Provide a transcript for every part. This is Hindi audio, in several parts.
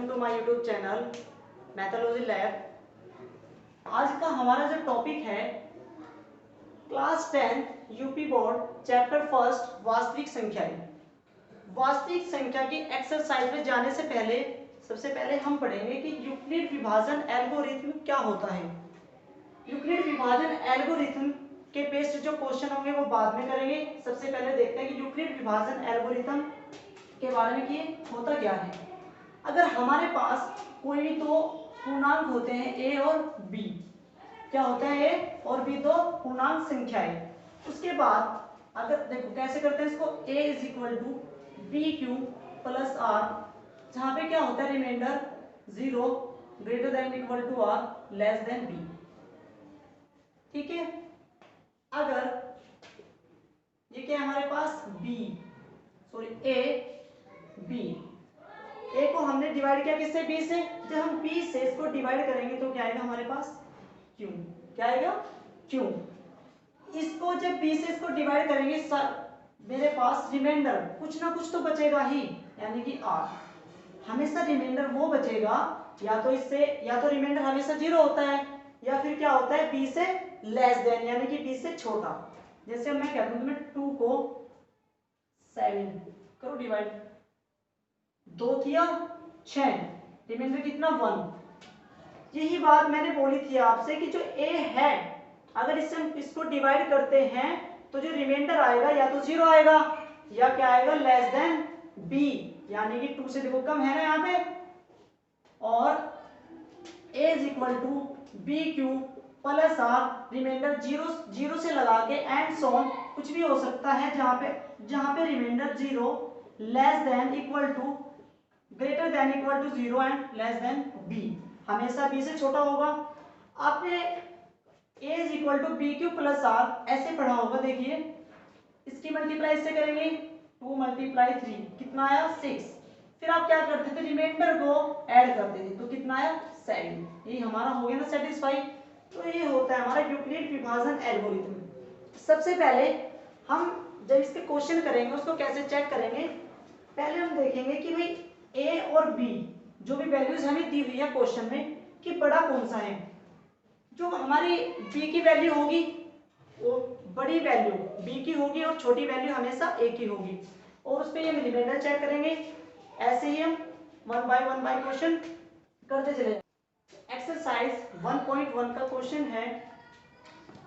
Welcome to my YouTube channel Mathology lab. आज का हमारा जो टॉपिक है class 10 UP board chapter first वास्तविक संख्याएं। वास्तविक संख्या की एक्सरसाइज में जाने से पहले सबसे पहले हम पढ़ेंगे कि यूक्लिड विभाजन एल्गोरिथम क्या होता है। यूक्लिड विभाजन एल्गोरिथम के बेस्ड जो क्वेश्चन होंगे वो बाद में करेंगे। सबसे पहले देखते हैं कि यूक्लिड विभाजन एल्गोरिथम के बारे में कि होता क्या है। अगर हमारे पास कोई भी दो पूर्णांक होते हैं ए और बी, क्या होता है ए और बी दो पूर्णांक संख्याएं, उसके बाद अगर देखो कैसे करते हैं इसको, a is equal to B Q plus R, जहां पे क्या होता है remainder 0 greater than equal to R less than B. ठीक है, अगर ये क्या है हमारे पास ए बी, ए को हमने डिवाइड किया किससे, बी से। जब हम बी से इसको डिवाइड करेंगे तो क्या आएगा हमारे पास, क्यू। क्या आएगा, क्यू। इसको जब बी से इसको डिवाइड करेंगे सर मेरे पास रिमाइंडर कुछ ना कुछ तो बचेगा ही, यानी कि आर। हमेशा रिमाइंडर वो बचेगा या तो इससे, या तो रिमाइंडर हमेशा 0 होता है या फिर क्या होता है बी से लेस देन, यानी कि बी से छोटा। जैसे मैं कहता हूं तुम्हें 2 को 7 करो डिवाइड, 2 किया 6, रिमाइंडर कितना 1। यही बात मैंने बोली थी आपसे कि जो a है अगर इससे हम इसको डिवाइड करते हैं तो जो रिमाइंडर आएगा या तो 0 आएगा या क्या आएगा लेस देन b, यानी कि 2 से देखो कम है ना यहाँ पे। और a is equal to B Q plus R, remainder 0 से लगा के एंड सो ऑन कुछ भी हो सकता है जहां पे remainder 0 less than equal to greater than equal to 0 and less than b, हमेशा b से छोटा होगा। आपने a is equal to B Q plus R ऐसे पढ़ा होगा, देखिए इसकी मल्टीप्लाई इससे करेंगे 2 मल्टीप्लाई 3 कितना आया 6, फिर आप क्या करते थे रिमाइंडर को ऐड करते थे तो कितना आया 7। ये हमारा हो गया ना सेटिस्फाई। तो ये होता है हमारा यूक्लिड विभाजन एल्गोरिथम। सबसे पहले हम जब इसके क्वेश्चन करेंगे उसको कैसे चेक करेंगे, पहले हम देखेंगे कि भाई a और b जो भी वैल्यूज हमें दी हुई है क्वेश्चन में कि बड़ा कौन सा है। जो हमारी b की वैल्यू होगी वो बड़ी वैल्यू b की होगी और छोटी वैल्यू हमेशा a की होगी, और उस पे हम रिमाइंडर चेक करेंगे। ऐसे ही हम वन बाय क्वेश्चन करते चले। एक्सरसाइज 1.1 का क्वेश्चन है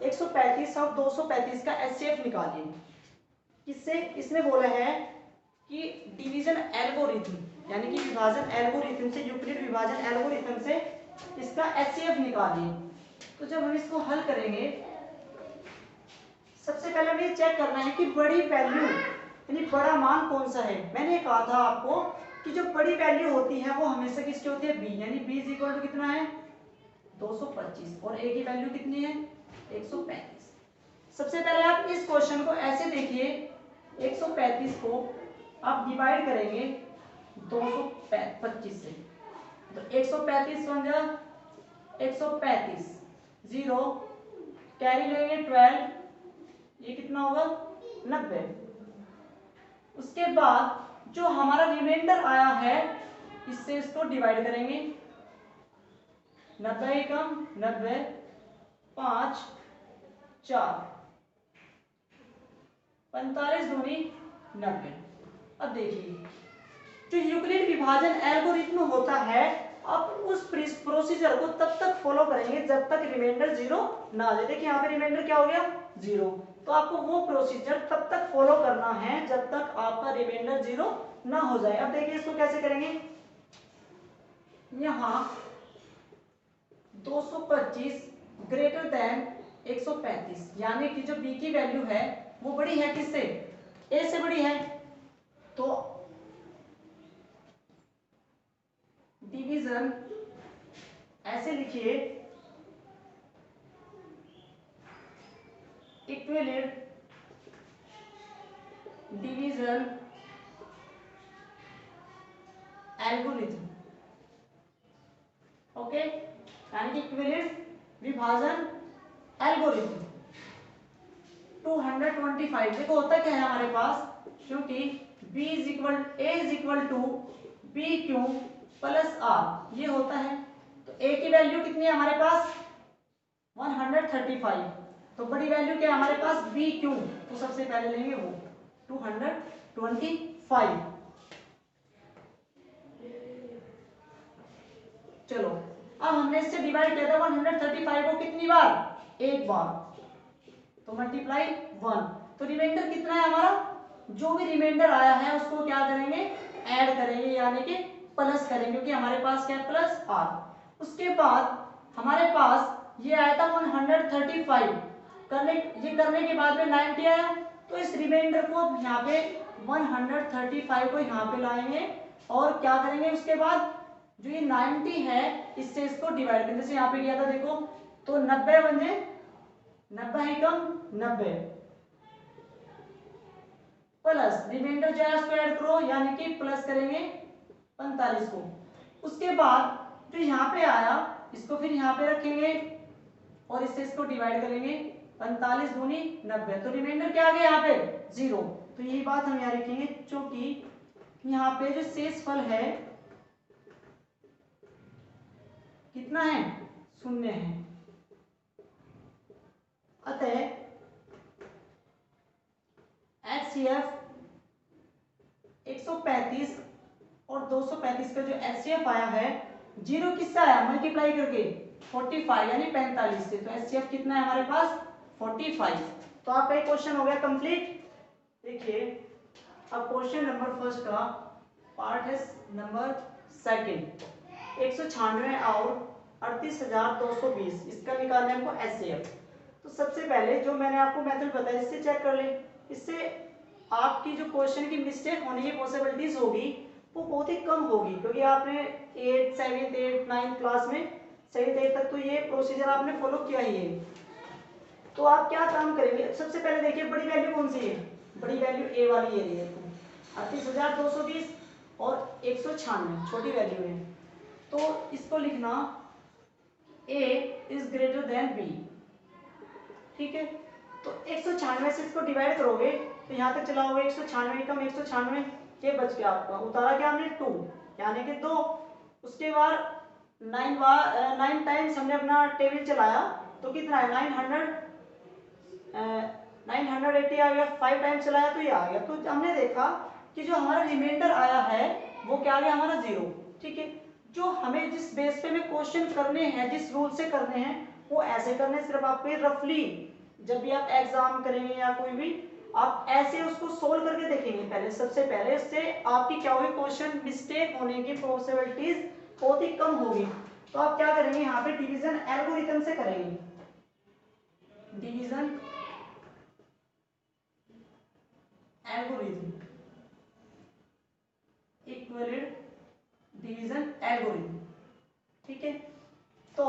135 और 235 का एचसीएफ निकालिए। किससे, इसमें बोला है कि डिवीजन एल्गोरिथम यानी कि विभाजन एल्गोरिथम से, यूक्लिड विभाजन एल्गोरिथम से इसका एचसीएफ निकालिए। तो जब हम इसको हल करेंगे सबसे पहले हमें चेक करना है कि बड़ी वैल्यू यानी बड़ा मान कौन सा है। मैंने कहा था आपको कि जो बड़ी वैल्यू होती है वो हमेशा किसकी होती है b, यानी b इज इक्वल टू कितना है 225 और a की वैल्यू कितनी है 135। सबसे पहले आप इस क्वेश्चन को ऐसे देखिए, 135 को आप डिवाइड करेंगे 225 से तो 135 बन जाए 135, 0 कैरी लेंगे 12, ये कितना होगा 90। उसके बाद जो हमारा रिमाइंडर आया है इससे इसको डिवाइड करेंगे, 90 कम 90, 5 4 45 दूनी 90। अब देखिए जो यूक्लिड विभाजन एल्गोरिथम होता है, अब उस प्रोसीजर को तब तक फॉलो करेंगे जब तक रिमाइंडर 0 ना आ जाए। देखिए यहाँ पे रिमाइंडर क्या हो गया 0, तो आपको वो प्रोसीजर तब तक फॉलो करना है जब तक आपका रिमाइंडर 0 ना हो जाए। अब देखिए इसको कैसे करेंगे, यहाँ 225 ग्रेटर देन 135, यानी कि जो b की वैल्यू है वो बड़ी है किससे, a से बड़ी है, तो डिवीजन ऐसे लिखिए, इक्विलिड डिवीजन एल्गोरिथम। ओके, यानी कि इक्विलिड विभाजन एल्गोरिथम 225। देखो होता क्या है हमारे पास, क्योंकि a is equal to B Q plus R ये होता है। तो ए की वैल्यू कितनी है हमारे पास 135। तो बड़ी वैल्यू क्या है हमारे पास बी क्यू, तो सबसे पहले लेंगे वो 225। चलो अब हमने इससे डिवाइड किया था 135 को कितनी बार, एक बार, तो मल्टीप्लाई 1। तो रिमाइंडर कितना है हमारा, जो भी रिमाइंडर आया है उसको क्या करेंगे, ऐड करेंगे, यानी कि प्लस करेंगे, क्योंकि हमारे पास क्या है प्लस आर। उसके बाद हमारे पास ये आया था 135 करने के बाद में 90 आया। तो इस रिमाइंडर को यहाँ पे 135 को यहाँ पे लाएंगे और क्या करेंगे, उसके बाद जो ये 90 है इससे इसको डिवाइड करेंगे। जैसे यहाँ पे किया था देखो, तो 90 बने 90 ही कम 90 प्लस रिमाइंडर जो है उसको ऐड करो, यानी कि प्लस करेंगे 45 को। उसके बाद जो यहाँ पे आया इसको फिर यहाँ पे रखेंगे और इससे इसको डिवाइड करेंगे, 45 दूनी 90। तो रिमाइंडर क्या आ गया यहाँ पे 0। तो यही बात हम यहाँ लिखेंगे, क्योंकि यहाँ पे जो शेषफल है कितना है, 0 है। अतः HCF 135 और 235 का जो HCF आया है, 0 किससे आया, मल्टीप्लाई करके 45 यानी 45 से। तो HCF कितना है हमारे पास 45। तो आपका एक क्वेश्चन हो गया कंप्लीट। देखिए अब क्वेश्चन नंबर फर्स्ट का पार्ट है नंबर सेकंड, 196 और 38,220 इसका निकालना है हमको HCF। तो सबसे पहले जो मैंने आपको मेथड बताया इससे चेक कर ले, इससे आपकी जो क्वेश्चन की मिस्टेक होने की पॉसिबिलिटीज होगी वो बहुत ही कम होगी, क्योंकि आपने 8, 7, 8, 9 क्लास में 7, 8 तक तो ये प्रोसीजर आपने फॉलो किया ही है। तो आप क्या काम करेंगे, सबसे पहले देखिए बड़ी वैल्यू कौन सी है, बड़ी वैल्यू ए वाली है, 38,220 और 196 छोटी वैल्यू है। तो इसको लिखना a is greater than b, ठीक है। तो 196 से इसको डिवाइड करोगे तो यहाँ तक चलाओगे, 196 कम 196 ये बच गया आपका, उतारा क्या हमने 2 यानी कि 2। उसके बाद 9 टाइम्स हमने अपना टेबल चलाया तो कितना है 980 आ गया, 5 टाइम्स चलाया तो ये आ गया। तो हमने देखा कि जो हमारा रिमाइंडर आया है वो क्या आ गया हमारा 0, ठीक है। जो हमें जिस बेस पे हमें क्वेश्चन करने हैं, जिस रूल से करने हैं वो ऐसे करने, सिर्फ आपको रफली जब भी आप एग्जाम करेंगे या कोई भी आप ऐसे उसको सोल्व करके देखेंगे पहले, सबसे पहले इससे आपकी क्या होगी, क्वेश्चन मिस्टेक होने की पॉसिबिलिटीज बहुत ही कम होगी। तो आप क्या करेंगे यहाँ पे डिवीजन एल्गोरिथम से करेंगे, division algorithm, equivalent division algorithm, ठीक है। तो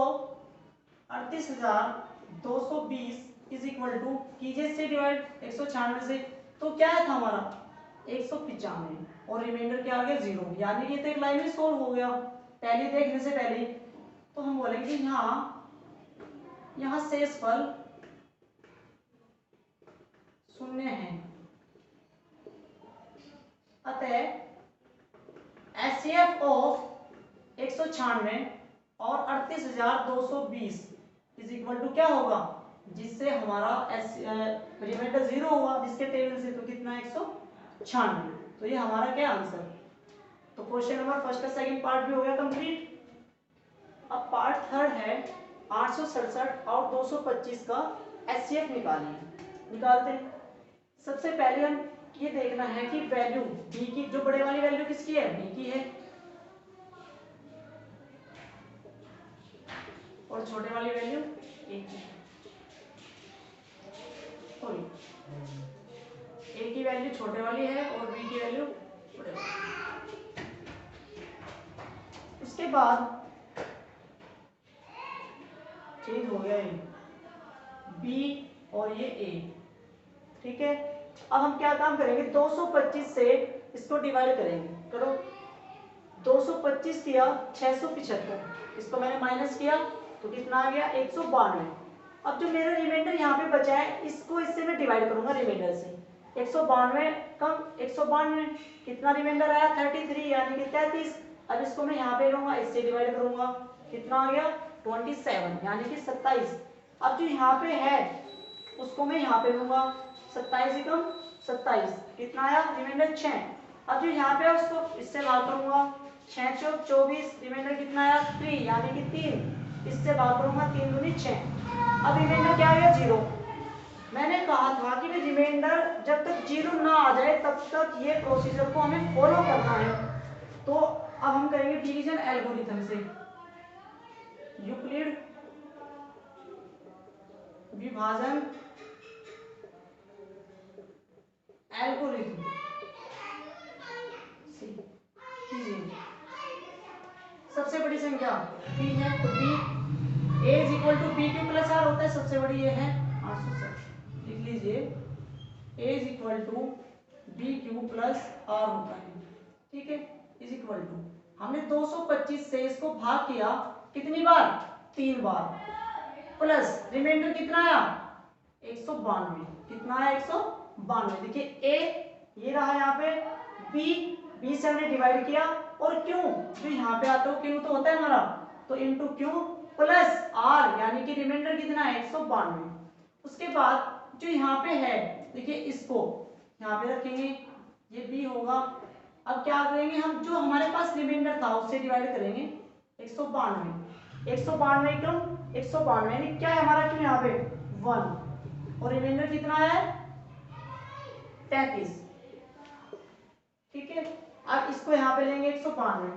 38,220 इज इक्वल टू कीजिए से डिवाइड 196 से, तो क्या था हमारा 195 और रिमाइंडर क्या आ गया 0, यानी कि तो एक लाइन में सोल्व हो गया पहले देखने से पहले। तो हम बोलेंगे यहाँ शेषफल 0 है, अतः HCF ऑफ 196 और 38,220 इज इक्वल टू क्या होगा, जिससे हमारा रिमाइंडर 0 हुआ जिसके टेबल से, तो कितना 196। तो ये हमारा क्या आंसर। तो क्वेश्चन नंबर फर्स्ट का सेकंड पार्ट भी हो गया कंप्लीट। अब पार्ट थर्ड है 867 और 225 का HCF निकालते हैं। सबसे पहले हम ये देखना है कि वैल्यू b की, जो बड़े वाली वैल्यू किसकी है, b की है, और छोटे वाली वैल्यू a की, सॉरी a की वैल्यू छोटे वाली है और b की वैल्यू बड़े वाली। उसके बाद चेंज हो गया ये b और ये a, ठीक है। अब हम क्या काम करेंगे, 225 से इसको डिवाइड करेंगे, करो 225 किया 675, इसको मैंने माइनस किया तो कितना आ गया 192। अब जो मेरा रिमाइंडर यहाँ पे बचा है इसको इससे मैं डिवाइड करूंगा रिमाइंडर से, 192 कम 192 कितना रिमाइंडर आया 33 यानी कि 33। अब इसको मैं यहाँ पे लूंगा, इससे डिवाइड करूंगा, कितना आ गया 27 यानी कि 27। अब जो यहाँ पे है उसको मैं यहाँ पे लूंगा, 27 एकम 27, कितना आया रिमाइंडर 6। अब जो यहाँ पे है उसको इससे भाग करूंगा, 6 चौक 24, रिमाइंडर कितना आया 3 यानी कि 3, इससे भाग करूंगा 3 दूनी 6। अब रिमाइंडर क्या आ गया 0। मैंने कहा था कि रिमाइंडर जब तक 0 ना आ जाए तब तक ये प्रोसीजर को हमें फॉलो करना है। तो अब हम करेंगे डिवीजन एल्गोरिथम से, यूक्लिड विभाजन एल्गोरिथम कीजिए। सबसे बड़ी संख्या p है तो p a is equal to P Q plus R होता है, सबसे बड़ी ये है 860, लिख लीजिए a is equal to B Q plus R होता है, ठीक है, इज इक्वल टू हमने 225 से इसको भाग किया कितनी बार 3 बार, प्लस रिमाइंडर कितना आया 192, कितना आया 192। देखिए a ये रहा यहाँ पे, b से हमने डिवाइड किया, और क्यों जो यहाँ पे आता है क्यों तो होता है हमारा, तो इंटू क्यू प्लस आर यानी कि रिमाइंडर कितना है 192। उसके बाद जो यहाँ पे है देखिए इसको यहाँ पे रखेंगे, ये b होगा। अब क्या करेंगे हम, जो हमारे पास रिमाइंडर था उससे डिवाइड करेंगे 192, 192 कम 192 यानी क्या है हमारा क्यों यहाँ पे 1, और रिमाइंडर कितना है 33, ठीक है। अब इसको यहाँ पे लेंगे 192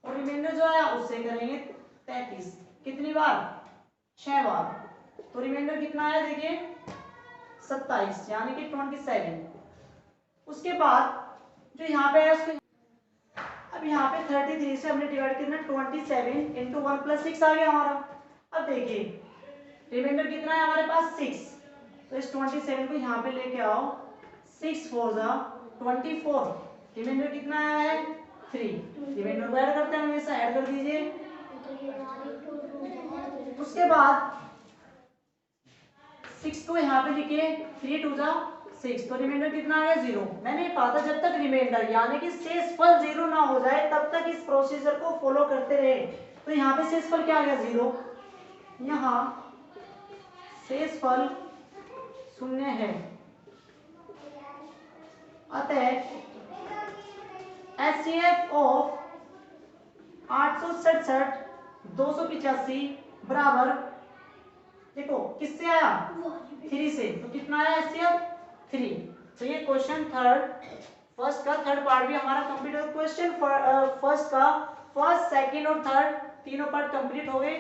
और रिमाइंडर जो आया उससे करेंगे 33, कितनी बार 6 बार, तो रिमाइंडर कितना आया देखिए 27 यानी कि 27। उसके बाद जो यहाँ पे है उसके, अब यहाँ पे 33 से हमने डिवाइड करना 27 इंटू 1 प्लस 6 आ गया हमारा। अब देखिए रिमाइंडर कितना है हमारे पास 6, तो इस 27 को यहाँ पे लेके आओ, 6 4 जा 24, रिमाइंडर कितना आया है 3, रिमाइंडर को ऐड करते हैं हमेशा, ऐड कर दीजिए। उसके बाद 6 को यहाँ पे लिखिए, 3 2 जा 6, तो रिमाइंडर कितना आ गया 0। मैंने कहा था जब तक रिमाइंडर यानी कि शेषफल 0 ना हो जाए तब तक इस प्रोसीजर को फॉलो करते रहे। तो यहाँ पे शेषफल क्या आ गया 0, यहाँ शेषफल 0 है, अतः HCF ऑफ 867 285 बराबर, देखो किससे आया 3 से, तो कितना आया HCF 3। तो ये क्वेश्चन फर्स्ट का थर्ड पार्ट भी हमारा कंप्लीट हो, क्वेश्चन फर्स्ट का फर्स्ट सेकंड और थर्ड तीनों पार्ट कंप्लीट हो गए।